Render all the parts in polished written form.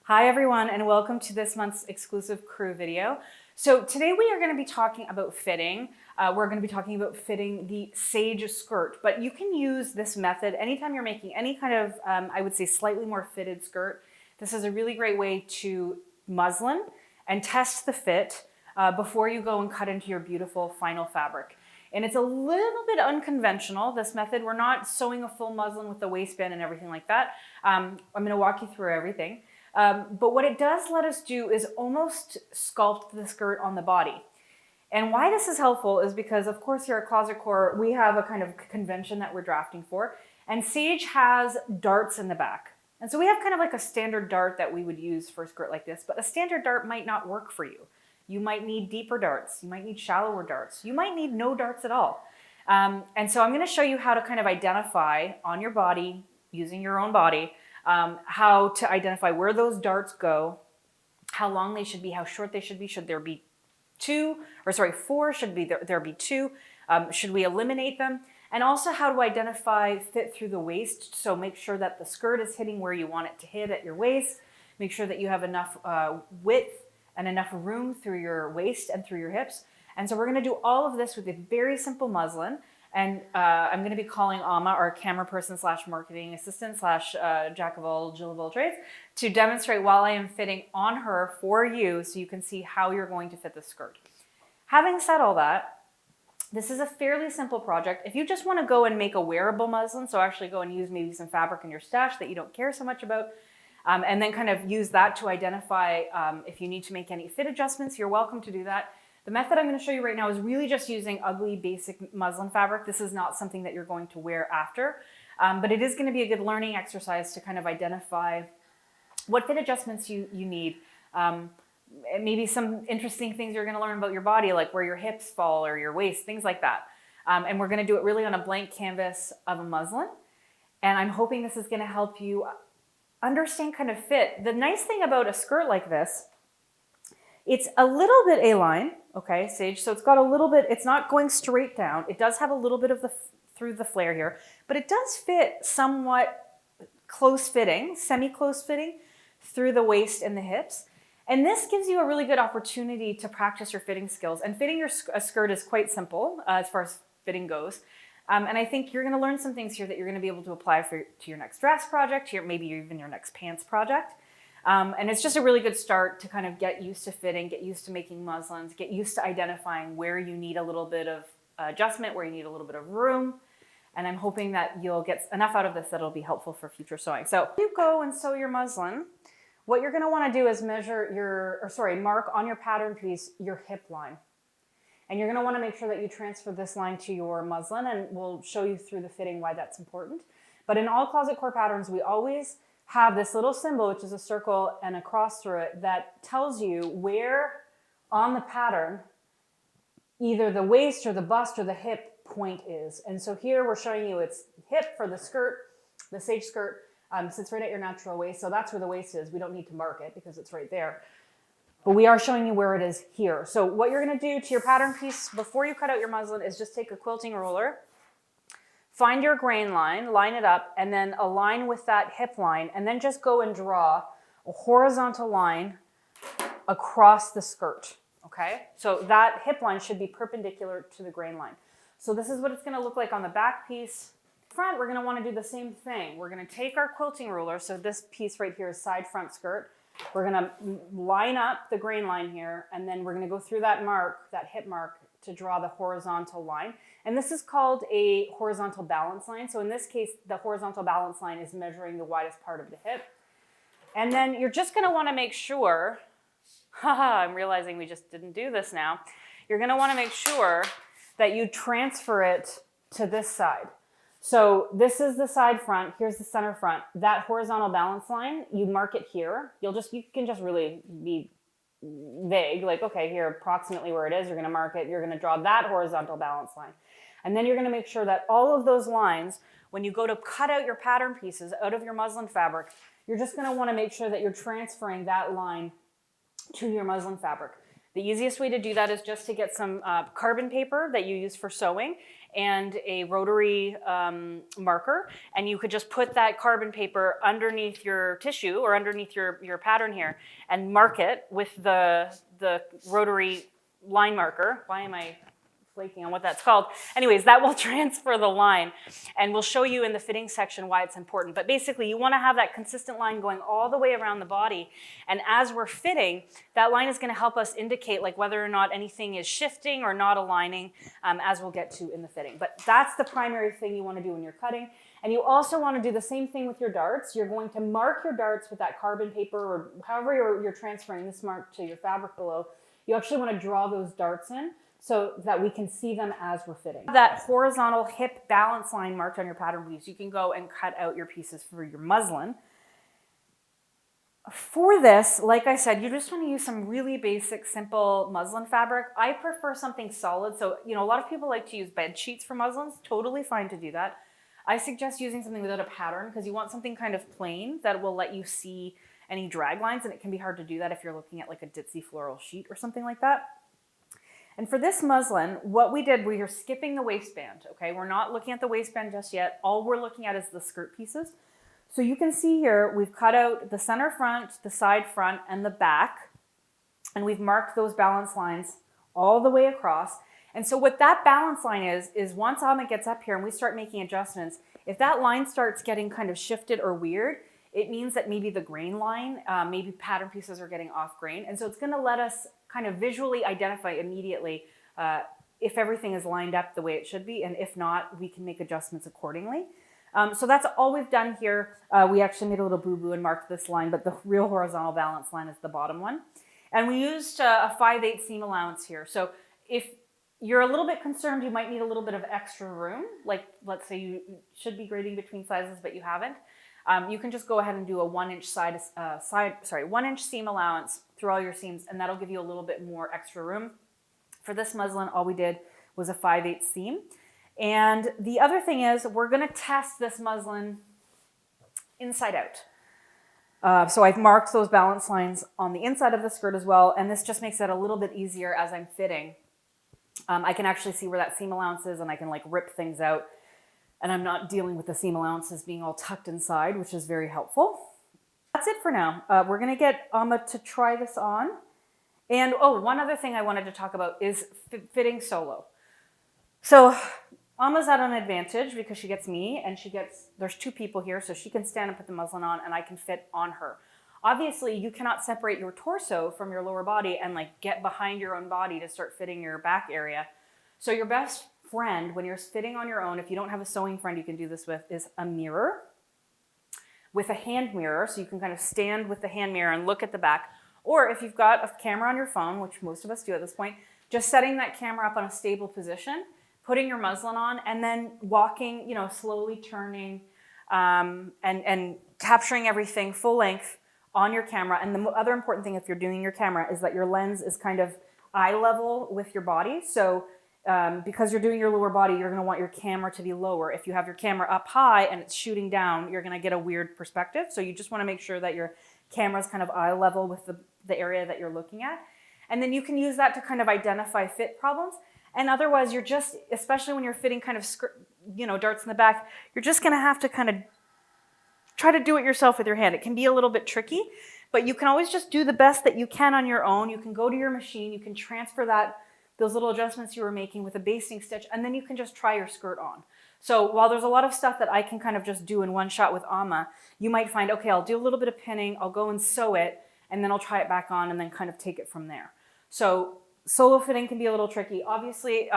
Hi everyone, and welcome to this month's exclusive crew video. So today we are going to be talking about fitting. We're going to be talking about fitting the sage skirt, but you can use this method anytime you're making any kind of, I would say, slightly more fitted skirt. This is a really great way to muslin and test the fit before you go and cut into your beautiful final fabric. And it's a little bit unconventional, this method. We're not sewing a full muslin with the waistband and everything like that. I'm going to walk you through everything. But what it does let us do is almost sculpt the skirt on the body. And why this is helpful is because, of course, here at Closet Core, we have a kind of convention that we're drafting for. And Sage has darts in the back. And so we have kind of like a standard dart that we would use for a skirt like this. But a standard dart might not work for you. You might need deeper darts. You might need shallower darts. You might need no darts at all. And so I'm going to show you how to kind of identify on your body, using your own body, how to identify where those darts go, how long they should be, how short they should be. Should there be four? Should there be two? Should we eliminate them? And also how to identify fit through the waist. So make sure that the skirt is hitting where you want it to hit at your waist. Make sure that you have enough width and enough room through your waist and through your hips. And so we're going to do all of this with a very simple muslin. And I'm going to be calling Alma, our camera person / marketing assistant / jack of all, Jill of all trades, to demonstrate while I am fitting on her for you so you can see how you're going to fit the skirt. Having said all that, this is a fairly simple project. If you just want to go and make a wearable muslin, so actually go and use maybe some fabric in your stash that you don't care so much about, and then kind of use that to identify if you need to make any fit adjustments, you're welcome to do that. The method I'm going to show you right now is really just using ugly basic muslin fabric. This is not something that you're going to wear after, but it is going to be a good learning exercise to kind of identify what fit adjustments you need. Maybe some interesting things you're going to learn about your body, like where your hips fall or your waist, things like that. And we're going to do it really on a blank canvas of a muslin. And I'm hoping this is going to help you understand kind of fit. The nice thing about a skirt like this, it's a little bit A-line, okay, Sage. So it's got a little bit, it's not going straight down. It does have a little bit of through the flare here, but it does fit somewhat close fitting, semi-close fitting through the waist and the hips. And this gives you a really good opportunity to practice your fitting skills. And fitting a skirt is quite simple as far as fitting goes. And I think you're going to learn some things here that you're going to be able to apply to your next dress project, maybe even your next pants project. And it's just a really good start to kind of get used to fitting, get used to making muslins, get used to identifying where you need a little bit of adjustment, where you need a little bit of room. And I'm hoping that you'll get enough out of this that it'll be helpful for future sewing. So if you go and sew your muslin, what you're going to want to do is mark on your pattern piece your hip line. And you're going to want to make sure that you transfer this line to your muslin, and we'll show you through the fitting why that's important. But in all Closet Core patterns, we always have this little symbol, which is a circle and a cross through it, that tells you where on the pattern either the waist or the bust or the hip point is. And so here we're showing you it's hip for the skirt. The Sage skirt sits right at your natural waist, so that's where the waist is. We don't need to mark it because it's right there. But we are showing you where it is here. So what you're going to do to your pattern piece before you cut out your muslin is just take a quilting ruler, find your grain line, line it up, and then align with that hip line, and then just go and draw a horizontal line across the skirt, okay? So that hip line should be perpendicular to the grain line. So this is what it's gonna look like on the back piece. Front, we're gonna wanna do the same thing. We're gonna take our quilting ruler, so this piece right here is side front skirt. We're gonna line up the grain line here, and then we're gonna go through that mark, that hip mark, to draw the horizontal line. And this is called a horizontal balance line. So in this case, the horizontal balance line is measuring the widest part of the hip. And then you're just gonna wanna make sure, I'm realizing we just didn't do this now. You're gonna wanna make sure that you transfer it to this side. So this is the side front, here's the center front. That horizontal balance line, you mark it here. You can just really be vague, like, okay, here approximately where it is, you're going to mark it, you're going to draw that horizontal balance line. And then you're going to make sure that all of those lines, when you go to cut out your pattern pieces out of your muslin fabric, you're just going to want to make sure that you're transferring that line to your muslin fabric. The easiest way to do that is just to get some carbon paper that you use for sewing, and a rotary marker, and you could just put that carbon paper underneath your tissue or underneath your pattern here and mark it with the rotary line marker. Why am I flaking on what that's called? Anyways, that will transfer the line, and we'll show you in the fitting section why it's important. But basically, you want to have that consistent line going all the way around the body, and as we're fitting, that line is going to help us indicate like whether or not anything is shifting or not aligning, as we'll get to in the fitting. But that's the primary thing you want to do when you're cutting. And you also want to do the same thing with your darts. You're going to mark your darts with that carbon paper, or however you're transferring this mark to your fabric below. You actually want to draw those darts in so that we can see them as we're fitting. That horizontal hip balance line marked on your pattern piece, you can go and cut out your pieces for your muslin. For this, like I said, you just want to use some really basic, simple muslin fabric. I prefer something solid. So, a lot of people like to use bed sheets for muslins. Totally fine to do that. I suggest using something without a pattern because you want something kind of plain that will let you see any drag lines, and it can be hard to do that if you're looking at like a ditzy floral sheet or something like that. And for this muslin, what we did, we are skipping the waistband, okay? We're not looking at the waistband just yet. All we're looking at is the skirt pieces. So you can see here, we've cut out the center front, the side front, and the back, and we've marked those balance lines all the way across. And so what that balance line is once Amma gets up here and we start making adjustments, if that line starts getting kind of shifted or weird, it means that maybe the grain line, maybe pattern pieces are getting off grain. And so it's going to let us kind of visually identify immediately if everything is lined up the way it should be. And if not, we can make adjustments accordingly. So that's all we've done here. We actually made a little boo-boo and marked this line, but the real horizontal balance line is the bottom one. And we used a 5/8 seam allowance here. So if you're a little bit concerned, you might need a little bit of extra room. Like, let's say you should be grading between sizes, but you haven't. You can just go ahead and do a 1 inch 1 inch seam allowance through all your seams, and that'll give you a little bit more extra room. For this muslin, all we did was a 5/8 seam. And the other thing is we're going to test this muslin inside out. So I've marked those balance lines on the inside of the skirt as well, and this just makes it a little bit easier as I'm fitting. I can actually see where that seam allowance is, and I can like rip things out, and I'm not dealing with the seam allowances being all tucked inside, which is very helpful. That's it for now. We're going to get Amma to try this on. And one other thing I wanted to talk about is fitting solo. So Amma's at an advantage because she gets me, and there's two people here, so she can stand and put the muslin on, and I can fit on her. Obviously, you cannot separate your torso from your lower body and like get behind your own body to start fitting your back area. So your best friend when you're fitting on your own, if you don't have a sewing friend you can do this with, is a mirror with a hand mirror. So you can kind of stand with the hand mirror and look at the back. Or if you've got a camera on your phone, which most of us do at this point, just setting that camera up on a stable position, putting your muslin on, and then walking, slowly turning and capturing everything full length on your camera. And the other important thing if you're doing your camera is that your lens is kind of eye level with your body. So because you're doing your lower body, you're going to want your camera to be lower. If you have your camera up high and it's shooting down, you're going to get a weird perspective. So you just want to make sure that your camera is kind of eye level with the area that you're looking at. And then you can use that to kind of identify fit problems. And otherwise, you're just, especially when you're fitting kind of darts in the back, you're just going to have to kind of try to do it yourself with your hand. It can be a little bit tricky, but you can always just do the best that you can on your own. You can go to your machine, you can transfer those little adjustments you were making with a basting stitch, and then you can just try your skirt on. So while there's a lot of stuff that I can kind of just do in one shot with Amma, you might find, okay, I'll do a little bit of pinning, I'll go and sew it, and then I'll try it back on and then kind of take it from there. So solo fitting can be a little tricky. Obviously,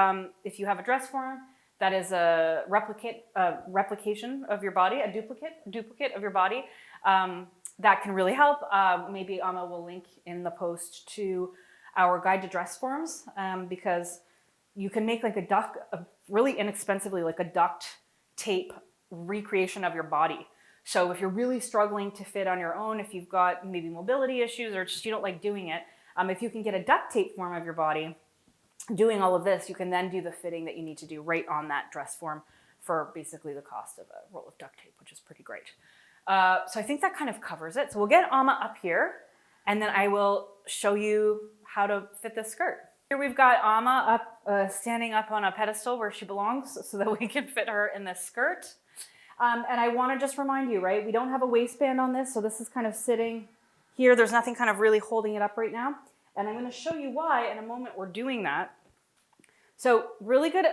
if you have a dress form, that is a replication of your body, a duplicate of your body. That can really help. Maybe Amma will link in the post to our guide to dress forms, because you can make like really inexpensively, like a duct tape recreation of your body. So if you're really struggling to fit on your own, if you've got maybe mobility issues or just you don't like doing it, if you can get a duct tape form of your body, doing all of this, you can then do the fitting that you need to do right on that dress form for basically the cost of a roll of duct tape, which is pretty great. So I think that kind of covers it. So we'll get Amma up here, and then I will show you how to fit this skirt. Here we've got Amma up, standing up on a pedestal where she belongs so that we can fit her in this skirt. And I want to just remind you, right, we don't have a waistband on this, so this is kind of sitting here. There's nothing kind of really holding it up right now. And I'm going to show you why in a moment we're doing that. So really good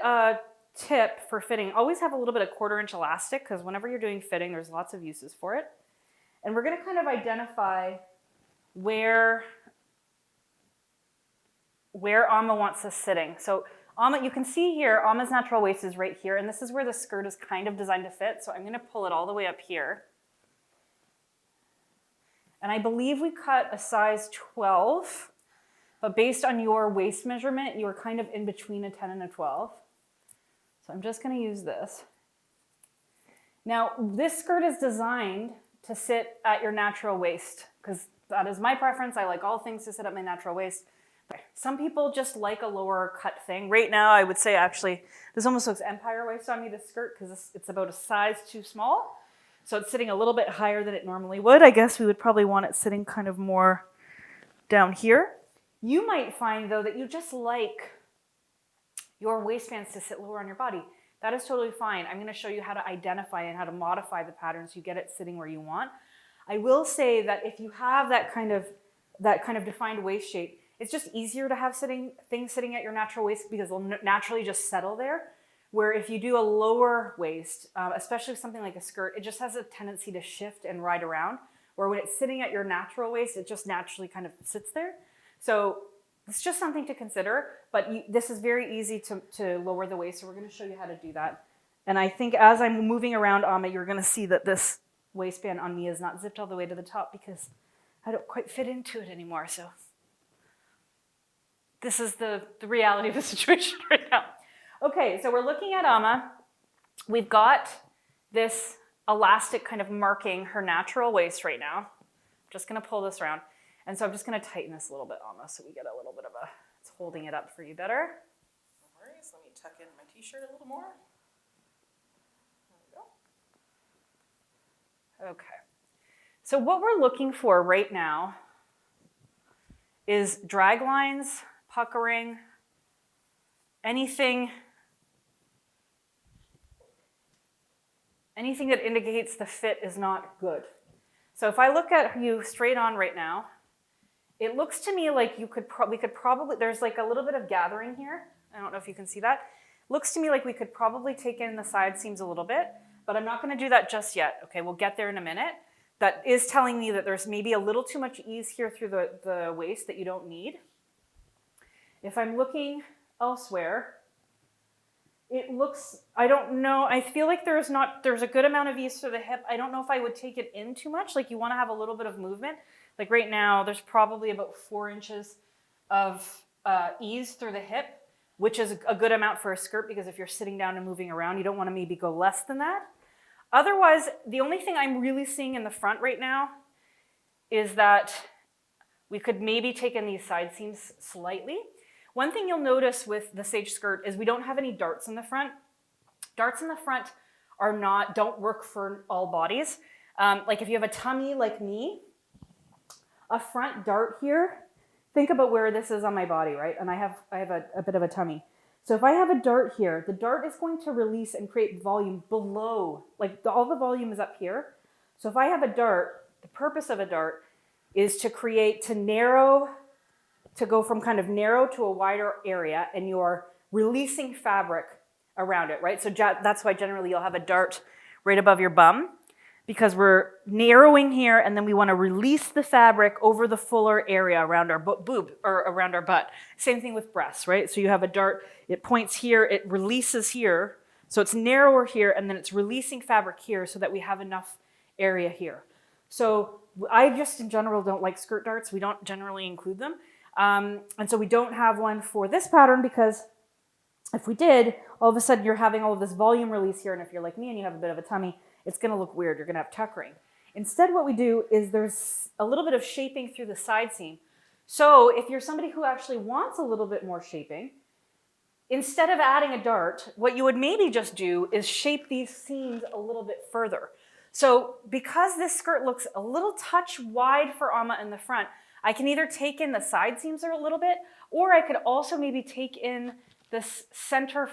tip for fitting, always have a little bit of 1/4 inch elastic, because whenever you're doing fitting, there's lots of uses for it. And we're going to kind of identify where Amma wants us sitting. So Amma, you can see here, Amma's natural waist is right here, and this is where the skirt is kind of designed to fit. So I'm going to pull it all the way up here. And I believe we cut a size 12, but based on your waist measurement, you are kind of in between a 10 and a 12. So I'm just going to use this. Now, this skirt is designed to sit at your natural waist, because that is my preference. I like all things to sit at my natural waist. Some people just like a lower cut thing. Right now, I would say actually, this almost looks empire waist on me, this skirt, because it's about a size too small. So it's sitting a little bit higher than it normally would. I guess we would probably want it sitting kind of more down here. You might find, though, that you just like your waistbands to sit lower on your body. That is totally fine. I'm going to show you how to identify and how to modify the pattern so you get it sitting where you want. I will say that if you have that kind of defined waist shape, it's just easier to have things sitting at your natural waist because they'll naturally just settle there. Where if you do a lower waist, especially something like a skirt, it just has a tendency to shift and ride around. Where when it's sitting at your natural waist, it just naturally kind of sits there. So it's just something to consider, but this is very easy to lower the waist, so we're going to show you how to do that. And I think as I'm moving around Amma, you're going to see that this waistband on me is not zipped all the way to the top because I don't quite fit into it anymore. So this is the reality of the situation right now. Okay, so we're looking at Amma. We've got this elastic kind of marking her natural waist right now. I'm just going to pull this around. And so I'm just going to tighten this a little bit, Amma, so we get a little bit of it's holding it up for you better. No worries. Let me tuck in my t-shirt a little more. There we go. Okay. So what we're looking for right now is drag lines, puckering, anything that indicates the fit is not good. So if I look at you straight on right now, it looks to me like we could probably, there's like a little bit of gathering here. I don't know if you can see that. Looks to me like we could probably take in the side seams a little bit, but I'm not going to do that just yet. Okay, we'll get there in a minute. That is telling me that there's maybe a little too much ease here through the waist that you don't need. If I'm looking elsewhere, it looks, I don't know, I feel like there's a good amount of ease through the hip. I don't know if I would take it in too much. Like you want to have a little bit of movement. Like right now, there's probably about 4 inches of ease through the hip, which is a good amount for a skirt because if you're sitting down and moving around, you don't want to maybe go less than that. Otherwise, the only thing I'm really seeing in the front right now is that we could maybe take in these side seams slightly. One thing you'll notice with the Sage skirt is we don't have any darts in the front. Darts in the front don't work for all bodies. Like if you have a tummy like me, a front dart here, think about where this is on my body, right? And I have a bit of a tummy. So if I have a dart here, the dart is going to release and create volume below, like all the volume is up here. So if I have a dart, the purpose of a dart is to go from kind of narrow to a wider area, and you're releasing fabric around it, right? So that's why generally you'll have a dart right above your bum, because we're narrowing here and then we want to release the fabric over the fuller area around our boob or around our butt. Same thing with breasts, right? So you have a dart, it points here, it releases here, so it's narrower here, and then it's releasing fabric here so that we have enough area here. So I just in general don't like skirt darts. We don't generally include them. And so we don't have one for this pattern because if we did, all of a sudden you're having all of this volume release here, and if you're like me and you have a bit of a tummy, it's going to look weird. You're going to have tuckering. Instead, what we do is there's a little bit of shaping through the side seam. So if you're somebody who actually wants a little bit more shaping, instead of adding a dart, what you would maybe just do is shape these seams a little bit further. So because this skirt looks a little touch wide for Amma in the front, I can either take in the side seams a little bit, or I could also maybe take in this center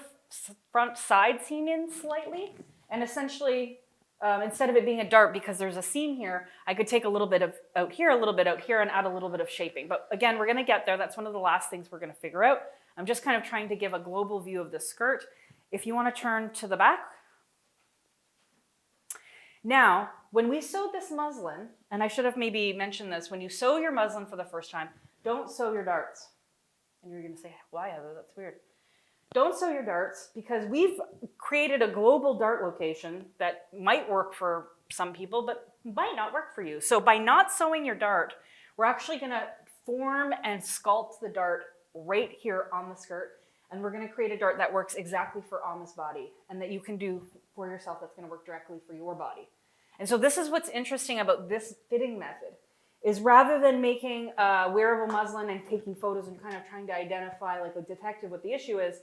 front side seam in slightly, and essentially, instead of it being a dart because there's a seam here, I could take a little bit of out here, a little bit out here, and add a little bit of shaping. But again, we're gonna get there. That's one of the last things we're gonna figure out. I'm just kind of trying to give a global view of the skirt. If you wanna turn to the back. Now, when we sewed this muslin, and I should have maybe mentioned this, when you sew your muslin for the first time, don't sew your darts. And you're gonna say, why, Heather? That's weird. Don't sew your darts because we've created a global dart location that might work for some people, but might not work for you. So by not sewing your dart, we're actually gonna form and sculpt the dart right here on the skirt. And we're gonna create a dart that works exactly for Amma's body and that you can do for yourself that's gonna work directly for your body. And so this is what's interesting about this fitting method, is rather than making a wearable muslin and taking photos and kind of trying to identify like a detective what the issue is,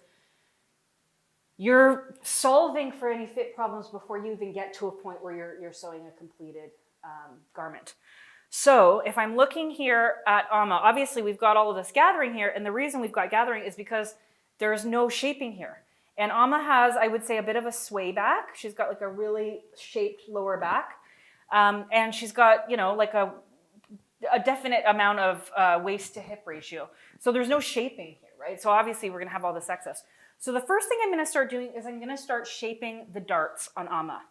you're solving for any fit problems before you even get to a point where you're sewing a completed garment. So if I'm looking here at Amma, obviously we've got all of this gathering here, and the reason we've got gathering is because there's no shaping here. And Amma has, I would say, a bit of a sway back. She's got like a really shaped lower back. And she's got, you know, like a definite amount of waist to hip ratio. So there's no shaping here, right? So obviously we're gonna have all this excess. So the first thing I'm gonna start doing is I'm gonna start shaping the darts on Amma.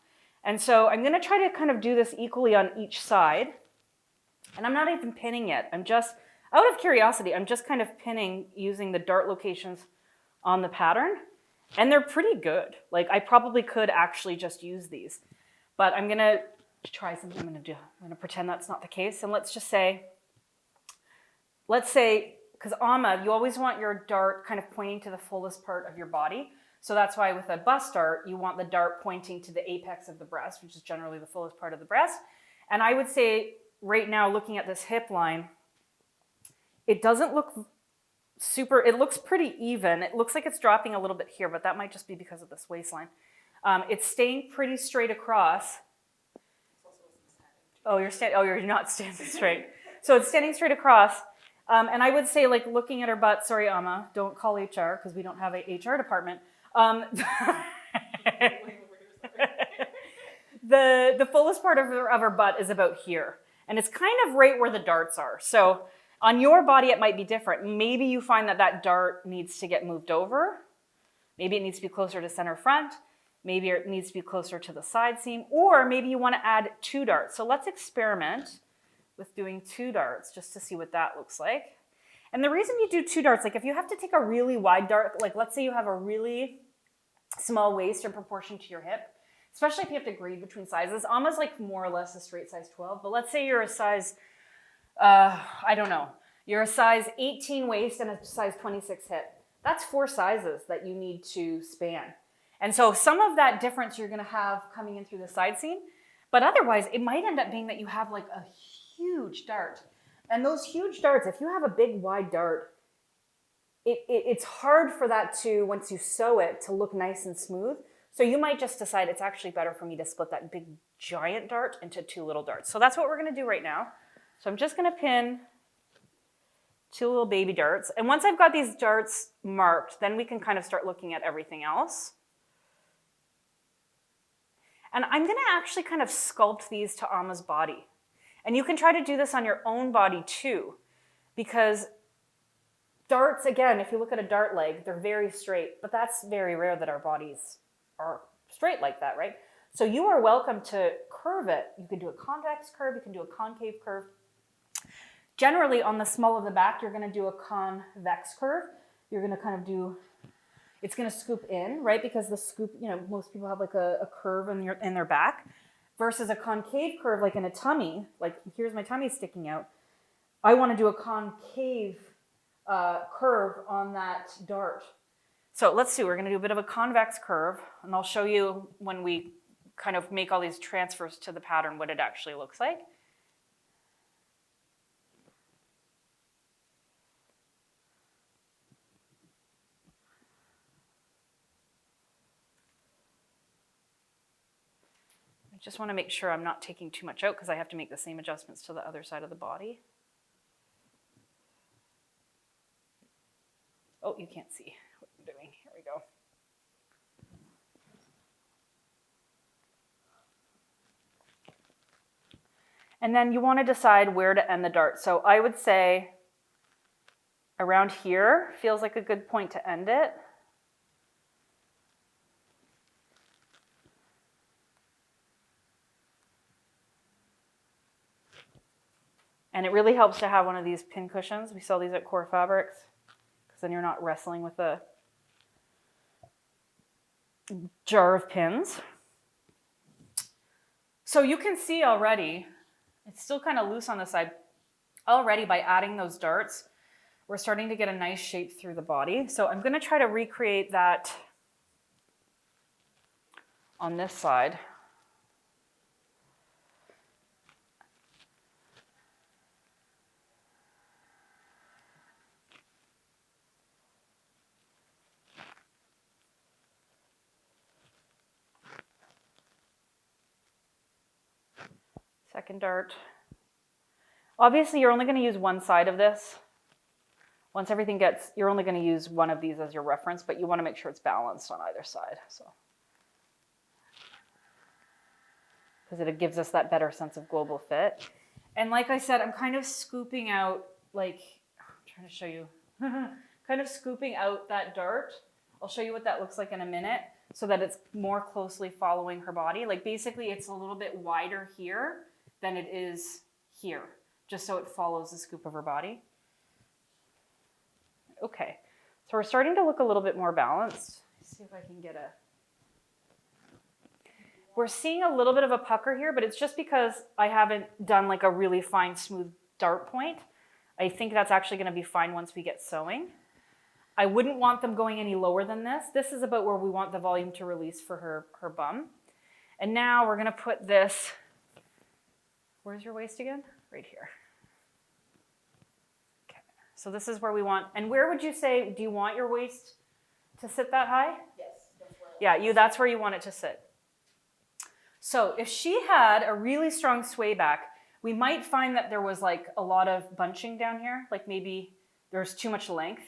And so I'm gonna try to kind of do this equally on each side. And I'm not even pinning yet. I'm just, out of curiosity, I'm just kind of pinning using the dart locations on the pattern. And they're pretty good. Like I probably could actually just use these, but I'm gonna try something. I'm gonna pretend that's not the case. And let's say, because Amma, you always want your dart kind of pointing to the fullest part of your body. So that's why with a bust dart, you want the dart pointing to the apex of the breast, which is generally the fullest part of the breast. And I would say right now, looking at this hip line, it doesn't look super, it looks pretty even. It looks like it's dropping a little bit here, but that might just be because of this waistline. It's staying pretty straight across. Oh, you're not standing straight. So it's standing straight across. And I would say, like, looking at her butt, sorry, Amma, don't call HR because we don't have a HR department. The fullest part of her butt is about here. And it's kind of right where the darts are. So on your body, it might be different. Maybe you find that that dart needs to get moved over. Maybe it needs to be closer to center front. Maybe it needs to be closer to the side seam. Or maybe you want to add 2 darts. So let's experiment with doing 2 darts just to see what that looks like. And the reason you do 2 darts, like if you have to take a really wide dart, like let's say you have a really small waist in proportion to your hip, especially if you have to grade between sizes. Almost like more or less a straight size 12, but let's say you're a size, I don't know, you're a size 18 waist and a size 26 hip. That's 4 sizes that you need to span. And so some of that difference you're gonna have coming in through the side seam, but otherwise it might end up being that you have like a huge dart. And those huge darts, if you have a big wide dart, it's hard for that to, once you sew it, to look nice and smooth. So you might just decide it's actually better for me to split that big giant dart into 2 little darts. So that's what we're gonna do right now. So I'm just gonna pin 2 little baby darts. And once I've got these darts marked, then we can kind of start looking at everything else. And I'm gonna actually kind of sculpt these to Amma's body. And you can try to do this on your own body too, because darts, again, if you look at a dart leg, they're very straight, but that's very rare that our bodies are straight like that, right? So you are welcome to curve it. You can do a convex curve, you can do a concave curve. Generally, on the small of the back, you're gonna do a convex curve. You're gonna kind of do, it's gonna scoop in, right? Because the scoop, you know, most people have like a curve in their back, versus a concave curve like in a tummy, like here's my tummy sticking out. I wanna do a concave curve on that dart. So let's see, we're gonna do a bit of a convex curve, and I'll show you when we kind of make all these transfers to the pattern what it actually looks like. just want to make sure I'm not taking too much out because I have to make the same adjustments to the other side of the body. Oh, you can't see what I'm doing. Here we go. And then you want to decide where to end the dart. So I would say around here feels like a good point to end it. And it really helps to have one of these pin cushions. We sell these at Core Fabrics because then you're not wrestling with a jar of pins. So you can see already, it's still kind of loose on the side. Already by adding those darts, we're starting to get a nice shape through the body. So I'm going to try to recreate that on this side. Second dart. Obviously, you're only going to use one side of this. Once everything gets, you're only going to use one of these as your reference, but you want to make sure it's balanced on either side. So, because it gives us that better sense of global fit. And like I said, I'm kind of scooping out, like, I'm trying to show you, kind of scooping out that dart. I'll show you what that looks like in a minute so that it's more closely following her body. Like basically it's a little bit wider here than it is here, just so it follows the scoop of her body. Okay, so we're starting to look a little bit more balanced. Let's see if I can get a... We're seeing a little bit of a pucker here, but it's just because I haven't done like a really fine, smooth dart point. I think that's actually going to be fine once we get sewing. I wouldn't want them going any lower than this. This is about where we want the volume to release for her bum. And now we're going to put this, where's your waist again? Right here. Okay, so this is where we want, and where would you say, do you want your waist to sit that high? Yes, that's where That's where you want it to sit. So if she had a really strong sway back, we might find that there was like a lot of bunching down here, like maybe there's too much length.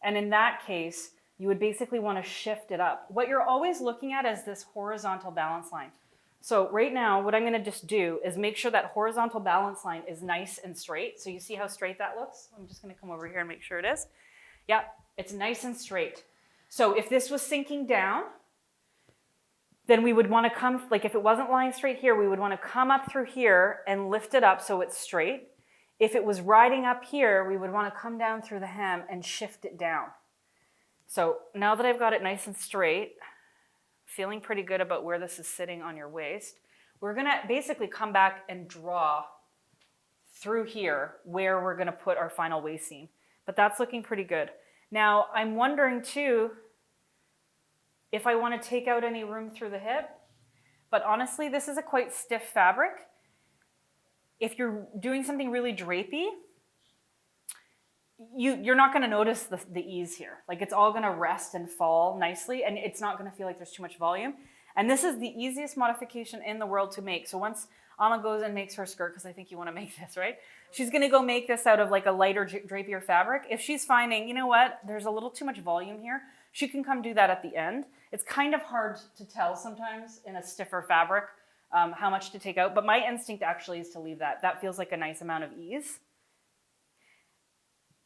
And in that case, you would basically want to shift it up. What you're always looking at is this horizontal balance line. So right now, what I'm going to just do is make sure that horizontal balance line is nice and straight. So you see how straight that looks? I'm just going to come over here and make sure it is. Yeah, it's nice and straight. So if this was sinking down, then we would want to come, like if it wasn't lying straight here, we would want to come up through here and lift it up so it's straight. If it was riding up here, we would want to come down through the hem and shift it down. So now that I've got it nice and straight, feeling pretty good about where this is sitting on your waist, we're going to basically come back and draw through here where we're going to put our final waist seam. But that's looking pretty good. Now I'm wondering too if I want to take out any room through the hip, but honestly this is a quite stiff fabric. If you're doing something really drapey, you're not going to notice the ease here. Like it's all going to rest and fall nicely, and it's not going to feel like there's too much volume. And this is the easiest modification in the world to make. So once Anna goes and makes her skirt, because I think you want to make this, right? She's going to go make this out of like a lighter drapier fabric. If she's finding, you know what, there's a little too much volume here, she can come do that at the end. It's kind of hard to tell sometimes in a stiffer fabric how much to take out, but my instinct actually is to leave that. That feels like a nice amount of ease.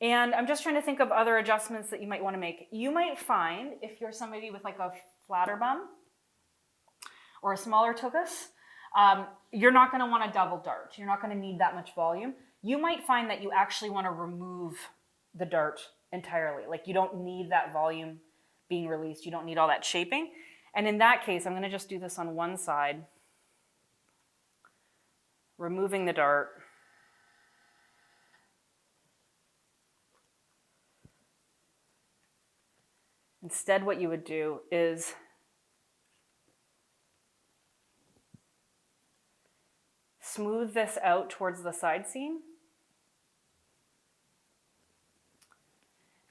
And I'm just trying to think of other adjustments that you might want to make. You might find, if you're somebody with like a flatter bum or a smaller tuchus, you're not going to want a double dart. You're not going to need that much volume. You might find that you actually want to remove the dart entirely. Like you don't need that volume being released. You don't need all that shaping. And in that case, I'm going to just do this on one side, removing the dart. Instead, what you would do is smooth this out towards the side seam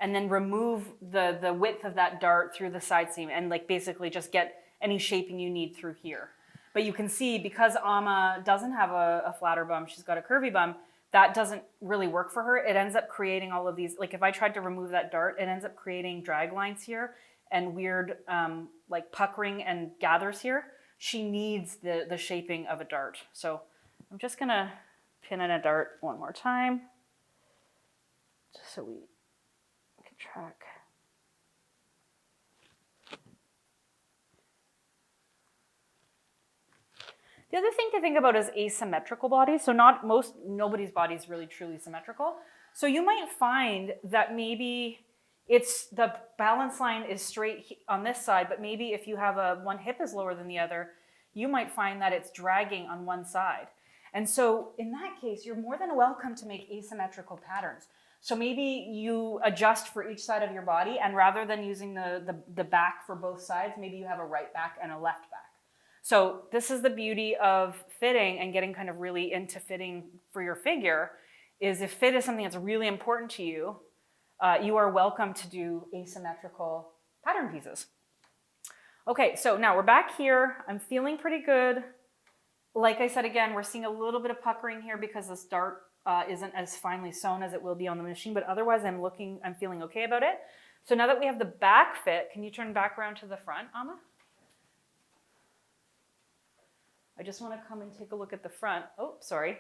and then remove the width of that dart through the side seam and like basically just get any shaping you need through here. But you can see because Amma doesn't have a flatter bum, she's got a curvy bum, that doesn't really work for her. It ends up creating all of these, like if I tried to remove that dart, it ends up creating drag lines here and weird like puckering and gathers here. She needs the shaping of a dart. So I'm just gonna pin in a dart one more time, just so we can track. The other thing to think about is asymmetrical bodies. So nobody's body is really truly symmetrical. So you might find that maybe it's the balance line is straight on this side, but maybe if you have one hip is lower than the other, you might find that it's dragging on one side. And so in that case, you're more than welcome to make asymmetrical patterns. So maybe you adjust for each side of your body, and rather than using the back for both sides, maybe you have a right back and a left back. So this is the beauty of fitting and getting kind of really into fitting for your figure, is if fit is something that's really important to you, you are welcome to do asymmetrical pattern pieces. Okay, so now we're back here. I'm feeling pretty good. Like I said, again, we're seeing a little bit of puckering here because this dart isn't as finely sewn as it will be on the machine, but otherwise I'm feeling okay about it. So now that we have the back fit, can you turn back around to the front, Amma? I just want to come and take a look at the front. Oh, sorry. Okay.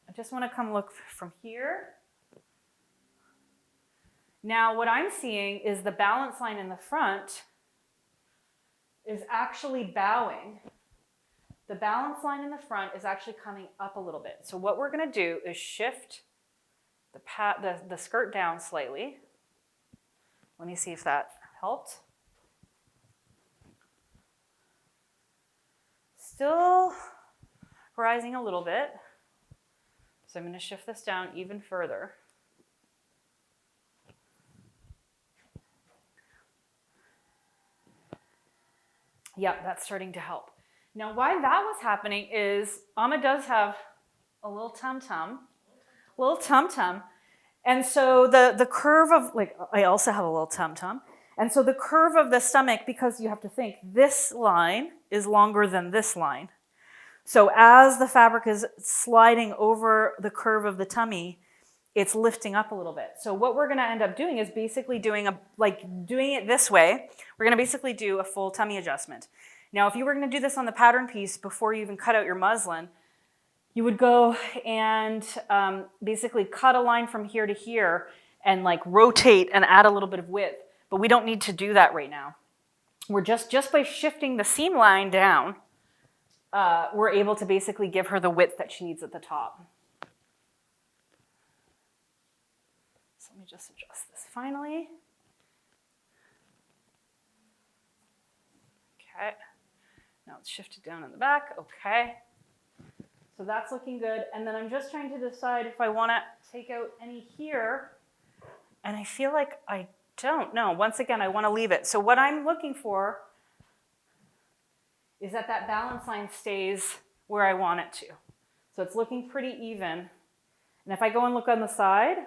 I just want to come look from here. Now what I'm seeing is the balance line in the front is actually bowing. The balance line in the front is actually coming up a little bit. So what we're going to do is shift the skirt down slightly. Let me see if that helped. Still rising a little bit. So I'm going to shift this down even further. Yep, that's starting to help. Now why that was happening is Amma does have a little tum-tum. And so the curve of, like, I also have a little tum-tum. And so the curve of the stomach, because you have to think, this line is longer than this line. So as the fabric is sliding over the curve of the tummy, it's lifting up a little bit. So what we're gonna end up doing is basically doing it this way. We're gonna basically do a full tummy adjustment. Now, if you were gonna do this on the pattern piece before you even cut out your muslin, you would go and basically cut a line from here to here and like rotate and add a little bit of width. But we don't need to do that right now. We're just by shifting the seam line down, we're able to basically give her the width that she needs at the top. So let me just adjust this finally. Okay, now it's shifted down in the back, okay. So that's looking good. And then I'm just trying to decide if I want to take out any here. And I feel like I don't know. Once again, I want to leave it. So what I'm looking for is that balance line stays where I want it to. So it's looking pretty even. And if I go and look on the side,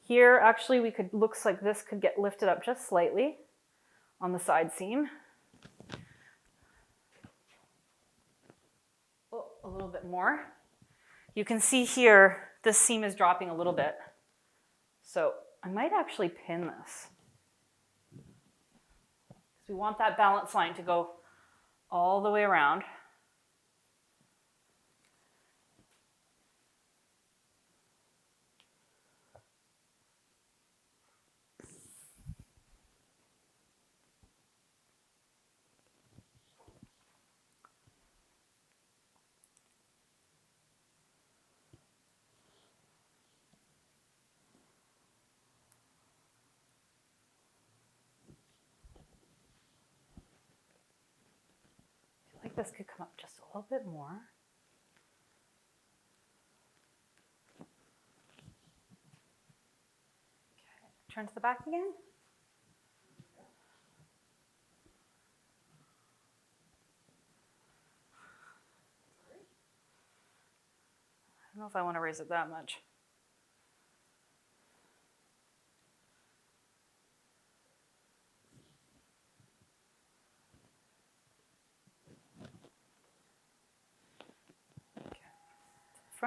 here actually looks like this could get lifted up just slightly on the side seam. A little bit more. You can see here, this seam is dropping a little bit. So I might actually pin this. Because we want that balance line to go all the way around. This could come up just a little bit more. Okay, turn to the back again. I don't know if I want to raise it that much.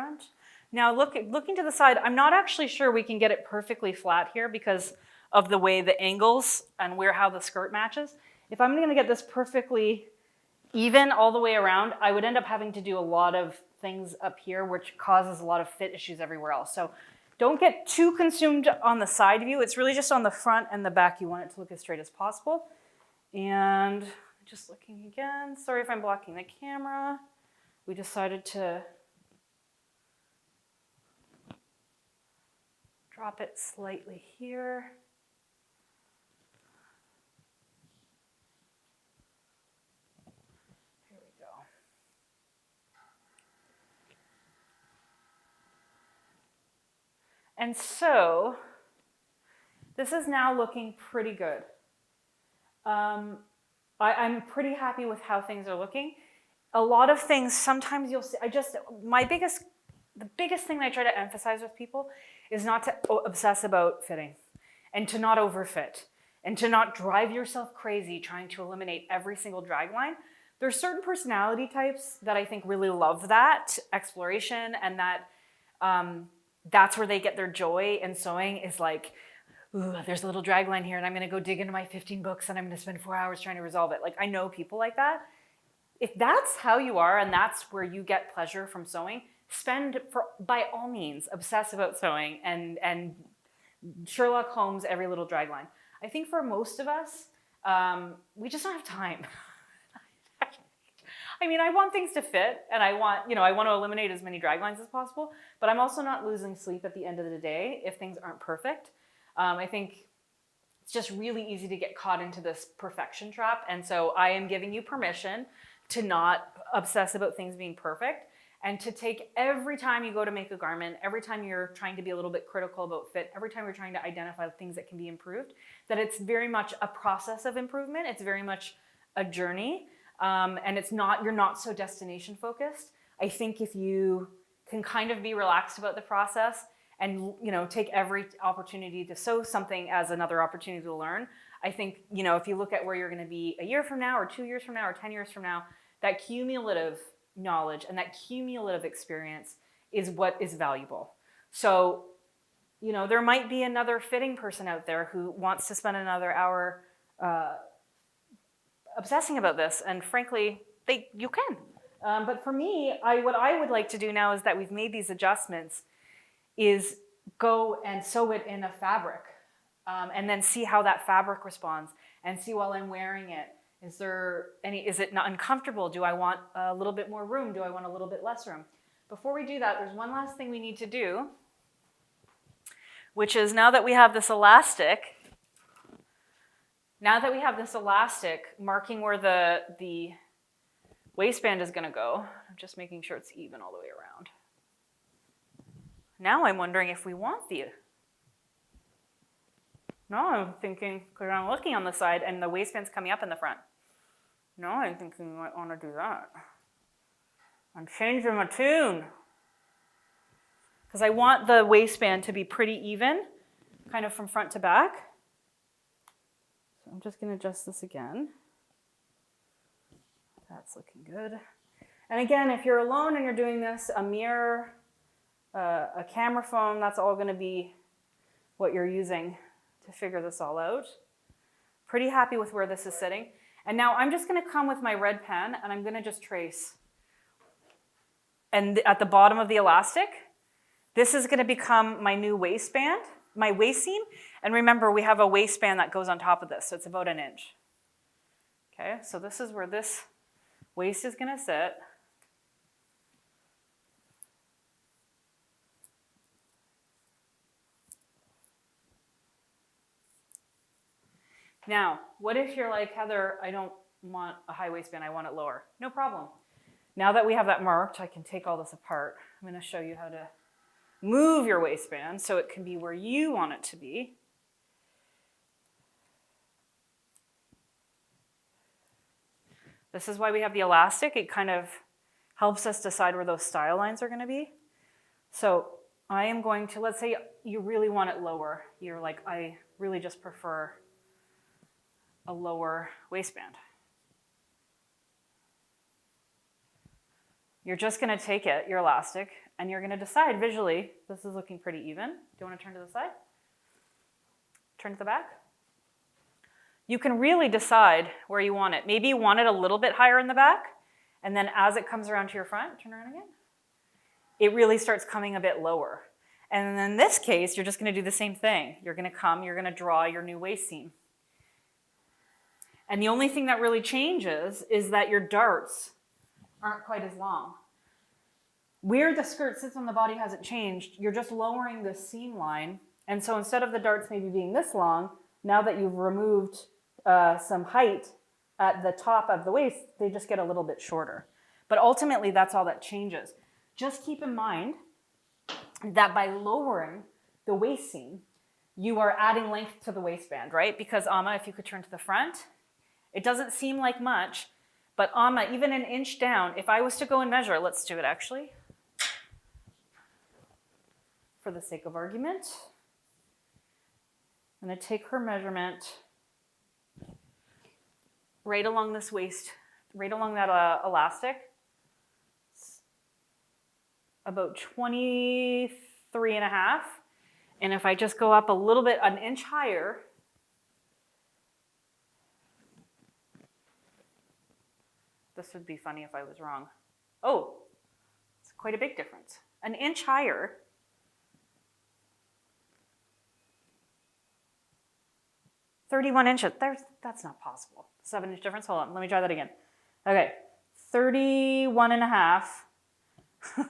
front. Now looking to the side, I'm not actually sure we can get it perfectly flat here because of the way the angles and how the skirt matches. If I'm gonna get this perfectly even all the way around, I would end up having to do a lot of things up here, which causes a lot of fit issues everywhere else. So don't get too consumed on the side view. It's really just on the front and the back. You want it to look as straight as possible. And just looking again, sorry if I'm blocking the camera. We decided to drop it slightly here. Here we go. And so this is now looking pretty good. I'm pretty happy with how things are looking. A lot of things, sometimes you'll see, the biggest thing that I try to emphasize with people is not to obsess about fitting and to not overfit and to not drive yourself crazy trying to eliminate every single drag line. There's certain personality types that I think really love that exploration, and that that's where they get their joy in sewing, is like, ooh, there's a little drag line here and I'm gonna go dig into my 15 books and I'm gonna spend 4 hours trying to resolve it. Like, I know people like that. If that's how you are and that's where you get pleasure from sewing, by all means, obsess about sewing and Sherlock Holmes every little drag line. I think for most of us, we just don't have time. I mean, I want things to fit and I want to eliminate as many drag lines as possible, but I'm also not losing sleep at the end of the day if things aren't perfect. I think it's just really easy to get caught into this perfection trap. And so I am giving you permission to not obsess about things being perfect, and to take every time you go to make a garment, every time you're trying to be a little bit critical about fit, every time you're trying to identify things that can be improved, that it's very much a process of improvement. It's very much a journey. And you're not so destination focused. I think if you can kind of be relaxed about the process and take every opportunity to sew something as another opportunity to learn, I think if you look at where you're going to be a year from now or 2 years from now or 10 years from now, that cumulative knowledge and that cumulative experience is what is valuable. So there might be another fitting person out there who wants to spend another hour obsessing about this, and frankly, you can. But for me, what I would like to do now is that we've made these adjustments, is go and sew it in a fabric, and then see how that fabric responds, and see while I'm wearing it, is it not uncomfortable? Do I want a little bit more room? Do I want a little bit less room? Before we do that, there's one last thing we need to do, which is now that we have this elastic marking where the waistband is going to go, I'm just making sure it's even all the way around. Now I'm wondering if we want no, I'm thinking, because I'm looking on the side and the waistband's coming up in the front. No, I'm thinking we might want to do that. I'm changing my tune. Because I want the waistband to be pretty even, kind of from front to back. So I'm just going to adjust this again. That's looking good. And again, if you're alone and you're doing this, a mirror, a camera phone, that's all going to be what you're using to figure this all out. Pretty happy with where this is sitting. And now I'm just going to come with my red pen and I'm going to just trace. And at the bottom of the elastic, this is going to become my new waistband, my waist seam. And remember, we have a waistband that goes on top of this, so it's about 1 inch. Okay, so this is where this waist is going to sit. Now, what if you're like, Heather, I don't want a high waistband, I want it lower. No problem. Now that we have that marked, I can take all this apart. I'm going to show you how to move your waistband so it can be where you want it to be. This is why we have the elastic. It kind of helps us decide where those style lines are going to be. So I am going to, let's say you really want it lower. You're like, I really just prefer a lower waistband. You're just going to take it, your elastic, and you're going to decide visually, this is looking pretty even. Do you want to turn to the side? Turn to the back? You can really decide where you want it. Maybe you want it a little bit higher in the back, and then as it comes around to your front, turn around again, it really starts coming a bit lower. And in this case, you're just going to do the same thing. You're going to come, you're going to draw your new waist seam. And the only thing that really changes is that your darts aren't quite as long. Where the skirt sits on the body hasn't changed. You're just lowering the seam line. And so instead of the darts maybe being this long, now that you've removed some height at the top of the waist, they just get a little bit shorter. But ultimately, that's all that changes. Just keep in mind that by lowering the waist seam, you are adding length to the waistband, right? Because Amma, if you could turn to the front, it doesn't seem like much, but Amma, even an inch down, if I was to go and measure, let's do it actually, for the sake of argument. I'm going to take her measurement right along this waist, right along that elastic. It's about 23 and a half. And if I just go up a little bit, an inch higher, this would be funny if I was wrong. Oh, it's quite a big difference. An inch higher. "31 inches, that's not possible. 7-inch difference, hold on, let me try that again. Okay, 31 and a half.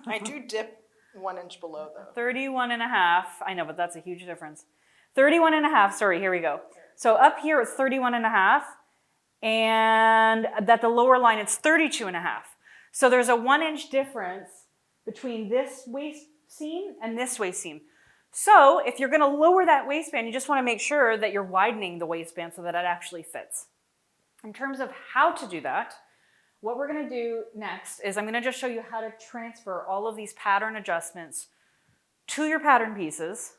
I do dip 1 inch below though. 31 and a half, I know, but that's a huge difference. 31 and a half, sorry, here we go. So up here it's 31 and a half, and at the lower line it's 32 and a half. So there's a 1 inch difference between this waist seam and this waist seam. So if you're going to lower that waistband, you just want to make sure that you're widening the waistband so that it actually fits. In terms of how to do that, what we're going to do next is I'm going to just show you how to transfer all of these pattern adjustments to your pattern pieces,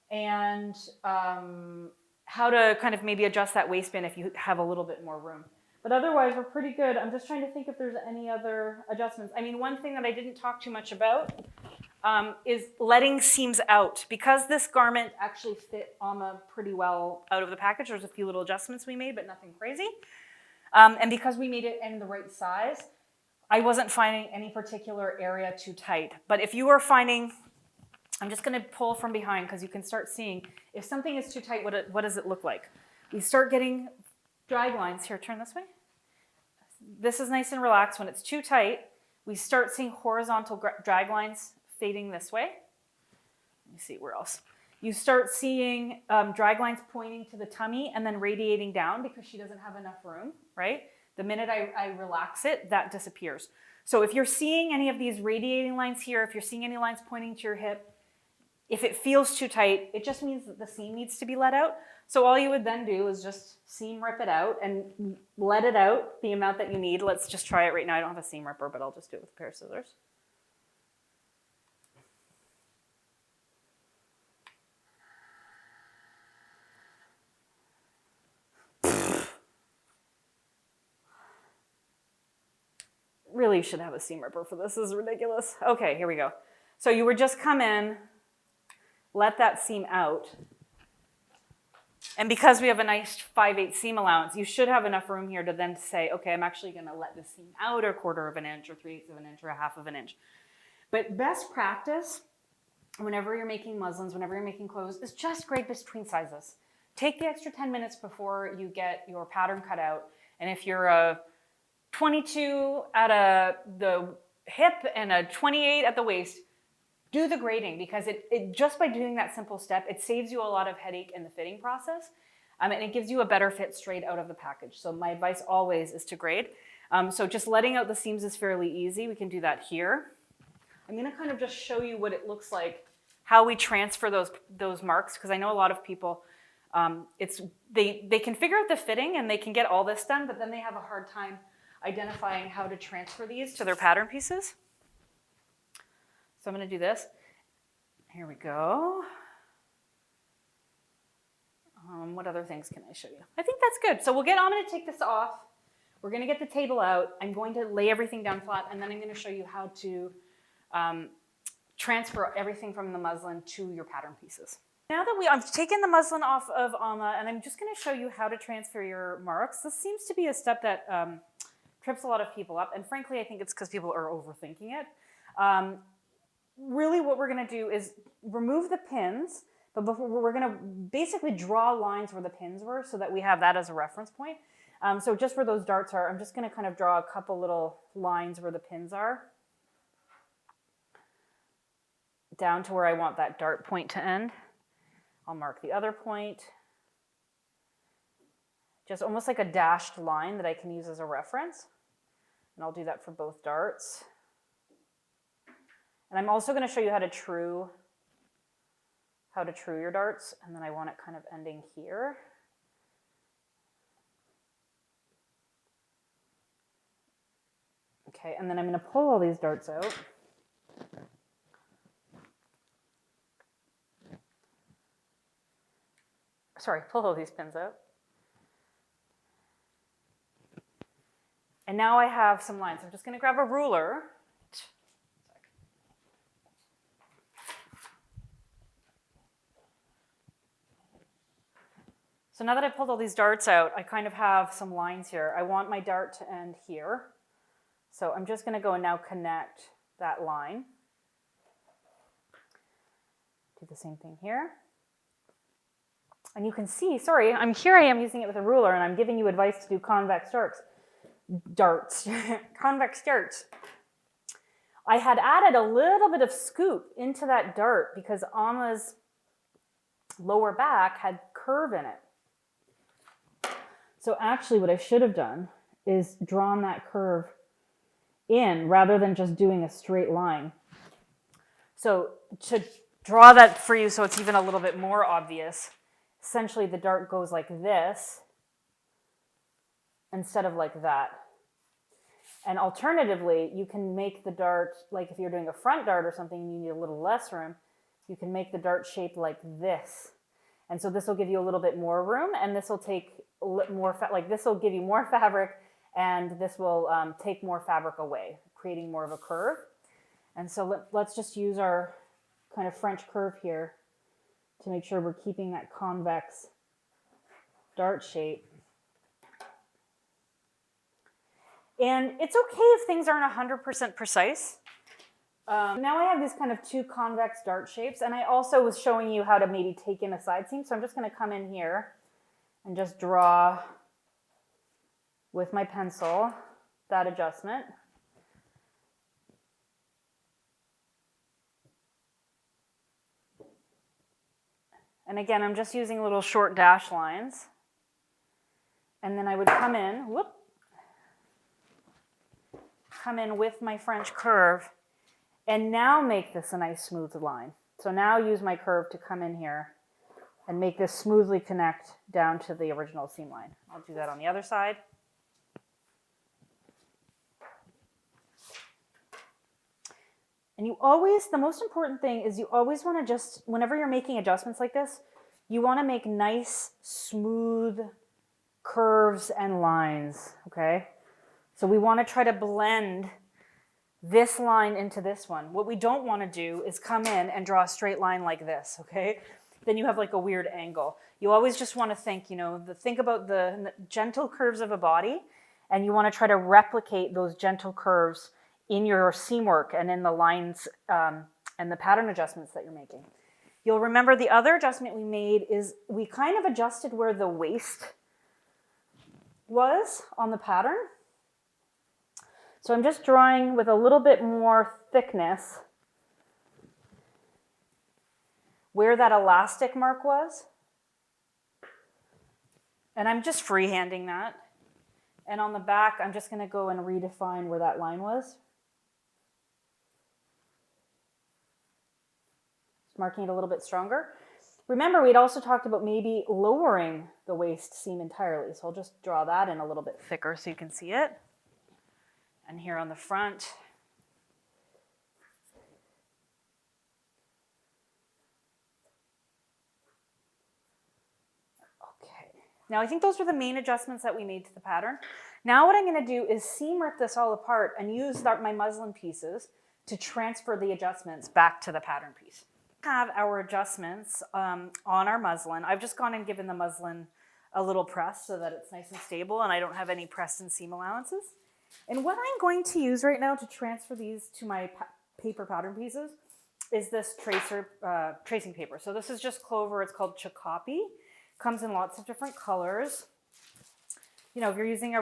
and how to kind of maybe adjust that waistband if you have a little bit more room. But otherwise, we're pretty good. I'm just trying to think if there's any other adjustments. I mean, one thing that I didn't talk too much about is letting seams out. Because this garment actually fit Amma pretty well out of the package, there's a few little adjustments we made, but nothing crazy. And because we made it in the right size, I wasn't finding any particular area too tight. But if you are finding, I'm just going to pull from behind because you can start seeing if something is too tight, what does it look like? We start getting drag lines. Here, turn this way. This is nice and relaxed. When it's too tight, we start seeing horizontal drag lines fading this way. Let me see, where else? You start seeing drag lines pointing to the tummy and then radiating down because she doesn't have enough room, right? The minute I relax it, that disappears. So if you're seeing any of these radiating lines here, if you're seeing any lines pointing to your hip, if it feels too tight, it just means that the seam needs to be let out. So all you would then do is just seam rip it out and let it out the amount that you need. Let's just try it right now. I don't have a seam ripper, but I'll just do it with a pair of scissors. Really should have a seam ripper for this. This is ridiculous. Okay, here we go. So you would just come in, let that seam out. And because we have a nice 5/8 seam allowance, you should have enough room here to then say, okay, I'm actually going to let this seam out a 1/4 of an inch or 3/8 of an inch or a 1/2 of an inch. But best practice, whenever you're making muslins, whenever you're making clothes, is just grade between sizes. Take the extra 10 minutes before you get your pattern cut out. And if you're a 22 at the hip and a 28 at the waist, do the grading, because it just by doing that simple step, it saves you a lot of headache in the fitting process, and it gives you a better fit straight out of the package. So my advice always is to grade. So just letting out the seams is fairly easy. We can do that here. I'm going to kind of just show you what it looks like, how we transfer those marks, because I know a lot of people, they can figure out the fitting and they can get all this done, but then they have a hard time identifying how to transfer these to their pattern pieces. So I'm going to do this. Here we go. What other things can I show you? I think that's good. So I'm going to take this off. We're going to get the table out. I'm going to lay everything down flat, and then I'm going to show you how to transfer everything from the muslin to your pattern pieces. Now that I've taken the muslin off of Alma, and I'm just going to show you how to transfer your marks. This seems to be a step that trips a lot of people up, and frankly, I think it's because people are overthinking it. Really what we're going to do is remove the pins, but before we're going to basically draw lines where the pins were so that we have that as a reference point. So just where those darts are, I'm just going to kind of draw a couple little lines where the pins are, down to where I want that dart point to end. I'll mark the other point. Just almost like a dashed line that I can use as a reference. And I'll do that for both darts. And I'm also going to show you how to true your darts, and then I want it kind of ending here. Okay, and then I'm going to pull all these darts out. Sorry, pull all these pins out. And now I have some lines. I'm just going to grab a ruler. So now that I've pulled all these darts out, I kind of have some lines here. I want my dart to end here. So I'm just going to go and now connect that line. Do the same thing here. And you can see, sorry, I am using it with a ruler, and I'm giving you advice to do convex darts, convex darts. I had added a little bit of scoop into that dart because Alma's lower back had curve in it. So actually what I should have done is drawn that curve in rather than just doing a straight line. So to draw that for you so it's even a little bit more obvious, essentially the dart goes like this instead of like that. And alternatively, you can make the dart, like if you're doing a front dart or something and you need a little less room, you can make the dart shaped like this. And so this will give you a little bit more room, and this will take more, this will give you more fabric, and this will take more fabric away, creating more of a curve. And so let's just use our kind of French curve here to make sure we're keeping that convex dart shape. And it's okay if things aren't 100% precise. Now I have these kind of two convex dart shapes, and I also was showing you how to maybe take in a side seam. So I'm just going to come in here and just draw with my pencil that adjustment. And again, I'm just using little short dash lines. And then I would come in with my French curve and now make this a nice smooth line. So now use my curve to come in here and make this smoothly connect down to the original seam line. I'll do that on the other side. And you always, the most important thing is you always want to just, whenever you're making adjustments like this, you want to make nice, smooth curves and lines, okay? So we want to try to blend this line into this one. What we don't want to do is come in and draw a straight line like this, okay? Then you have like a weird angle. You always just want to think, think about the gentle curves of a body, and you want to try to replicate those gentle curves in your seam work and in the lines and the pattern adjustments that you're making. You'll remember the other adjustment we made is we kind of adjusted where the waist was on the pattern. So I'm just drawing with a little bit more thickness where that elastic mark was. And I'm just freehanding that. And on the back, I'm just going to go and redefine where that line was. Just marking it a little bit stronger. Remember, we'd also talked about maybe lowering the waist seam entirely. So I'll just draw that in a little bit thicker so you can see it. And here on the front. Okay. Now I think those were the main adjustments that we made to the pattern. Now what I'm going to do is seam rip this all apart and use my muslin pieces to transfer the adjustments back to the pattern piece. Have our adjustments on our muslin. I've just gone and given the muslin a little press so that it's nice and stable and I don't have any press and seam allowances. And what I'm going to use right now to transfer these to my paper pattern pieces is this tracing paper. So this is just Clover. It's called Chicopee. Comes in lots of different colors. You know, if you're using a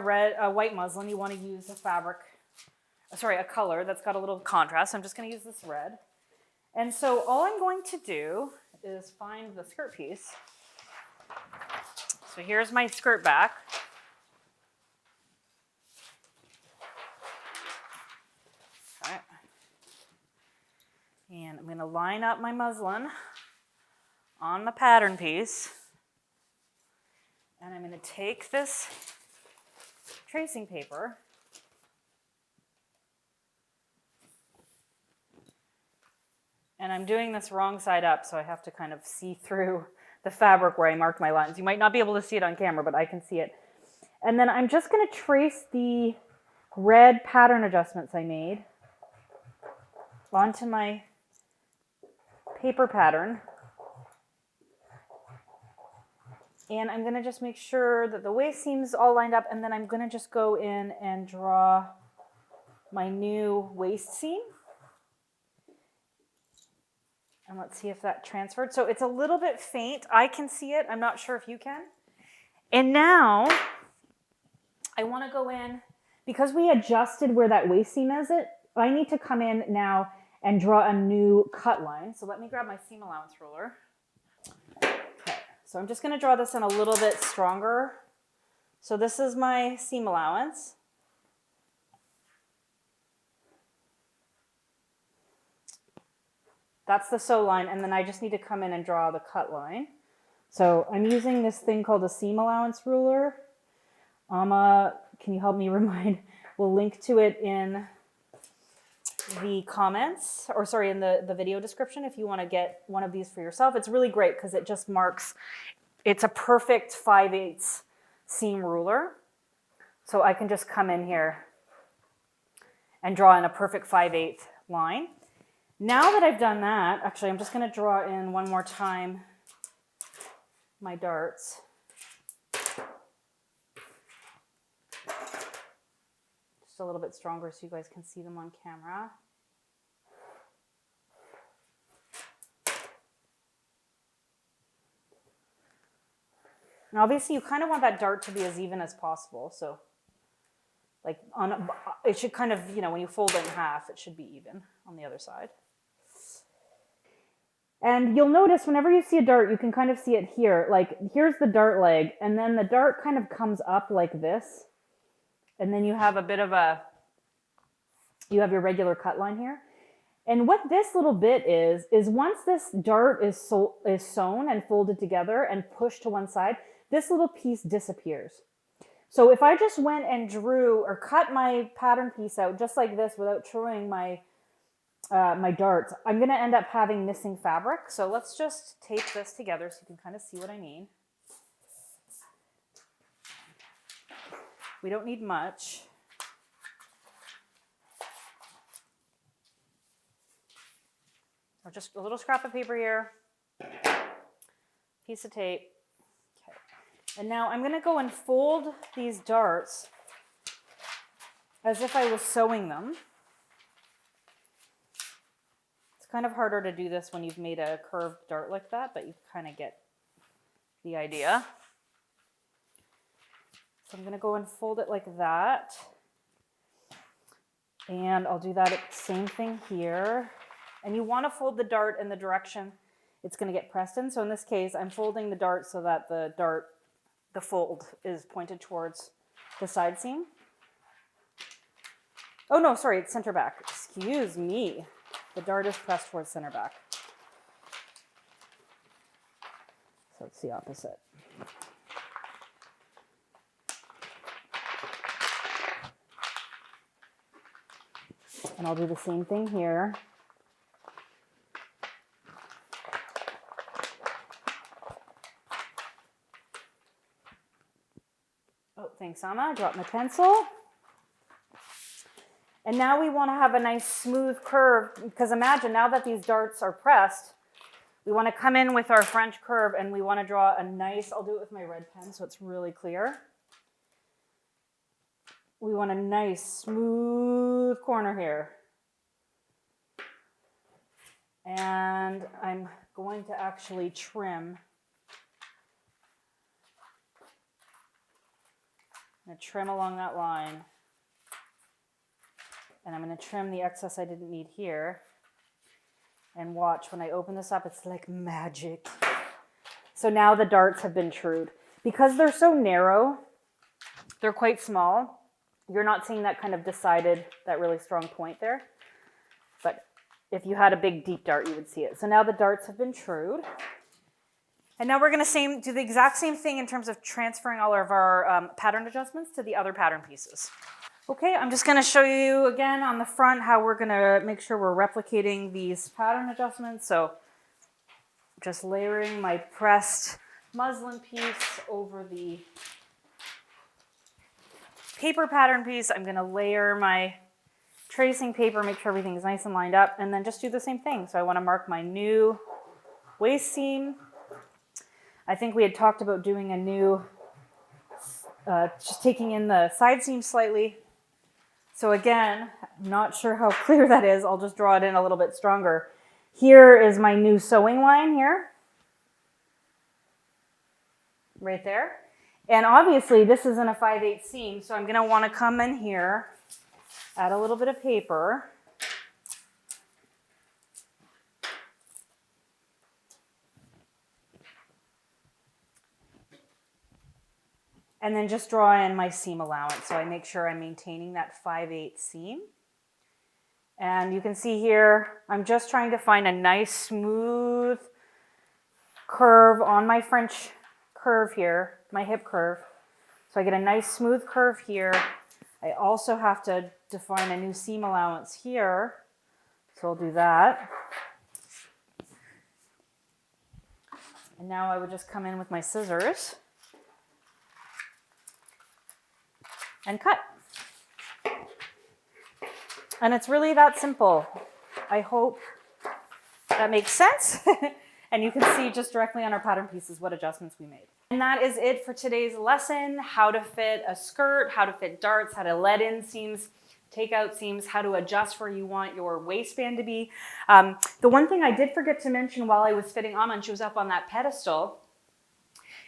white muslin, you want to use a color that's got a little contrast. I'm just going to use this red. And so all I'm going to do is find the skirt piece. So here's my skirt back. Okay. And I'm going to line up my muslin on the pattern piece. And I'm going to take this tracing paper and I'm doing this wrong side up, so I have to kind of see through the fabric where I marked my lines. You might not be able to see it on camera, but I can see it. And then I'm just going to trace the red pattern adjustments I made onto my paper pattern. And I'm going to just make sure that the waist seam's all lined up, and then I'm going to just go in and draw my new waist seam. And let's see if that transferred. So it's a little bit faint. I can see it. I'm not sure if you can. And now I want to go in, because we adjusted where that waist seam is, I need to come in now and draw a new cut line. So let me grab my seam allowance ruler. So I'm just going to draw this in a little bit stronger. So this is my seam allowance. That's the sew line, and then I just need to come in and draw the cut line. So I'm using this thing called a seam allowance ruler. Amma, can you help me remind? We'll link to it in the comments, or sorry, in the video description if you want to get one of these for yourself. It's really great because it just marks, it's a perfect 5/8 seam ruler. So I can just come in here and draw in a perfect 5/8 line. Now that I've done that, actually I'm just going to draw in one more time my darts. Just a little bit stronger so you guys can see them on camera. And obviously you kind of want that dart to be as even as possible. So like it should kind of, you know, when you fold it in half, it should be even on the other side. And you'll notice whenever you see a dart, you can kind of see it here. Like here's the dart leg, and then the dart kind of comes up like this. And then you have a bit of you have your regular cut line here. And what this little bit is once this dart is sewn and folded together and pushed to one side, this little piece disappears. So if I just went and drew or cut my pattern piece out just like this without truing my my darts, I'm going to end up having missing fabric. So let's just tape this together so you can kind of see what I mean. We don't need much. Or just a little scrap of paper here, piece of tape. Okay. And now I'm going to go and fold these darts as if I was sewing them. It's kind of harder to do this when you've made a curved dart like that, but you kind of get the idea. So I'm going to go and fold it like that. And I'll do that same thing here. And you want to fold the dart in the direction it's going to get pressed in. So in this case, I'm folding the dart so that the fold is pointed towards the side seam. Oh no, sorry, it's center back. Excuse me. The dart is pressed towards center back. So it's the opposite. And I'll do the same thing here. Oh, thanks, Amma. I dropped my pencil. And now we want to have a nice smooth curve, because imagine now that these darts are pressed, we want to come in with our French curve and we want to draw a nice, I'll do it with my red pen so it's really clear. We want a nice smooth corner here. And I'm going to actually trim. I'm going to trim along that line. And I'm going to trim the excess I didn't need here. And watch, when I open this up, it's like magic. So now the darts have been trued. Because they're so narrow, they're quite small. You're not seeing that kind of decided, that really strong point there. But if you had a big deep dart, you would see it. So now the darts have been trued. And now we're going to do the exact same thing in terms of transferring all of our pattern adjustments to the other pattern pieces. Okay, I'm just going to show you again on the front how we're going to make sure we're replicating these pattern adjustments. So just layering my pressed muslin piece over the paper pattern piece. I'm going to layer my tracing paper, make sure everything is nice and lined up, and then just do the same thing. So I want to mark my new waist seam. I think we had talked about doing a new, just taking in the side seam slightly. So again, I'm not sure how clear that is. I'll just draw it in a little bit stronger. Here is my new sewing line here. Right there. And obviously this isn't a 5/8 seam, so I'm going to want to come in here, add a little bit of paper. And then just draw in my seam allowance. So I make sure I'm maintaining that 5/8 seam. And you can see here, I'm just trying to find a nice smooth curve on my French curve here, my hip curve. So I get a nice smooth curve here. I also have to define a new seam allowance here. So I'll do that. And now I would just come in with my scissors and cut. And it's really that simple. I hope that makes sense. And you can see just directly on our pattern pieces what adjustments we made. And that is it for today's lesson: how to fit a skirt, how to fit darts, how to let in seams, take out seams, how to adjust where you want your waistband to be. The one thing I did forget to mention while I was fitting Amma, and she was up on that pedestal,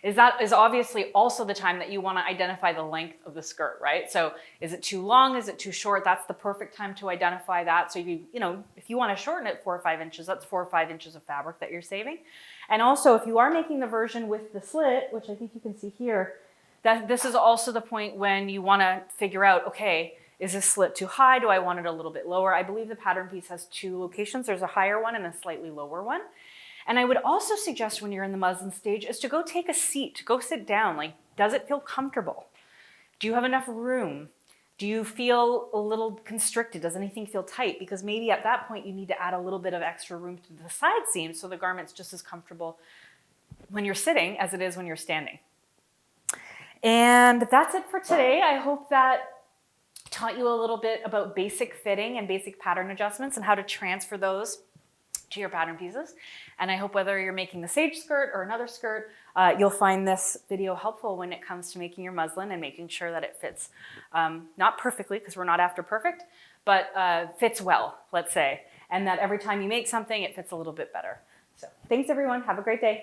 is that is obviously also the time that you want to identify the length of the skirt, right? So is it too long? Is it too short? That's the perfect time to identify that. So you know, if you want to shorten it 4 or 5 inches, that's 4 or 5 inches of fabric that you're saving. And also, if you are making the version with the slit, which I think you can see here, that this is also the point when you want to figure out, okay, is this slit too high? Do I want it a little bit lower? I believe the pattern piece has 2 locations. There's a higher one and a slightly lower one. And I would also suggest when you're in the muslin stage is to go take a seat, go sit down. Like, does it feel comfortable? Do you have enough room? Do you feel a little constricted? Does anything feel tight? Because maybe at that point you need to add a little bit of extra room to the side seam so the garment's just as comfortable when you're sitting as it is when you're standing. And that's it for today. I hope that taught you a little bit about basic fitting and basic pattern adjustments and how to transfer those to your pattern pieces. And I hope whether you're making the sage skirt or another skirt, you'll find this video helpful when it comes to making your muslin and making sure that it fits, not perfectly, because we're not after perfect, but fits well, let's say. And that every time you make something, it fits a little bit better. So thanks everyone, have a great day.